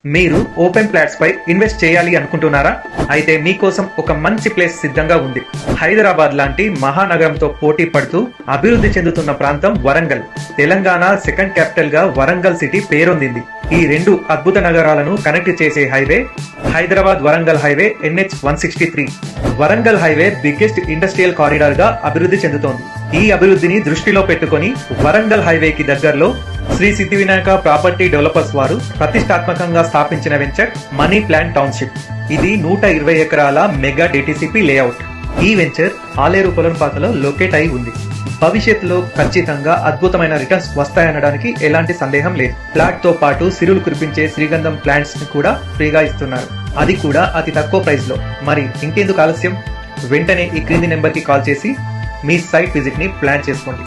మీరు open plots పై invest చేయాలి అనుకుంటున్నారా? అయితే మీకోసం ఒక మంచి ప్లేస్ సిద్ధంగా ఉంది. హైదరాబాద్ లాంటి మహానగరంతో పోటీ పడుతూ అభివృద్ధి చెందుతున్న ప్రాంతం వరంగల్. తెలంగాణ సెకండ్ క్యాపిటల్ గా వరంగల్ సిటీ పేరొందింది. ఈ రెండు అద్భుత నగరాలను కనెక్ట్ చేసే highway Hyderabad Warangal highway NH 163. Warangal highway biggest industrial corridor గా అభివృద్ధి చెందుతోంది. ఈ అభివృద్ధిని దృష్టిలో పెట్టుకుని వరంగల్ హైవేకి దగ్గరలో శ్రీ సిద్ధి వినాయక ప్రాపర్టీ డెవలపర్స్ వారు ప్రతిష్టాత్మకంగా స్థాపించిన వెంచర్ మనీ ప్లాంట్ టౌన్షిప్. ఇది 120 ఎకరాల మెగా DTCP లేఅవుట్. ఈ వెంచర్ ఆలేరు పొలంపాకలో లొకేట్ అయి ఉంది. భవిష్యత్తులో ఖచ్చితంగా అద్భుతమైన రిటర్న్స్ వస్తాయనడానికి ఎలాంటి సందేహం లేదు. ఫ్లాట్ తో పాటు సిరులు కురిపించే శ్రీగంధం ప్లాంట్స్ ని కూడా ఫ్రీగా ఇస్తున్నారు. అది కూడా అతి తక్కువ ప్రైస్ లో. మరి ఇంకెందుకు ఆలస్యం? వెంటనే ఈ క్రింది నెంబర్ కి కాల్ చేసి మీ సైట్ విజిట్ ని ప్లాన్ చేసుకోండి.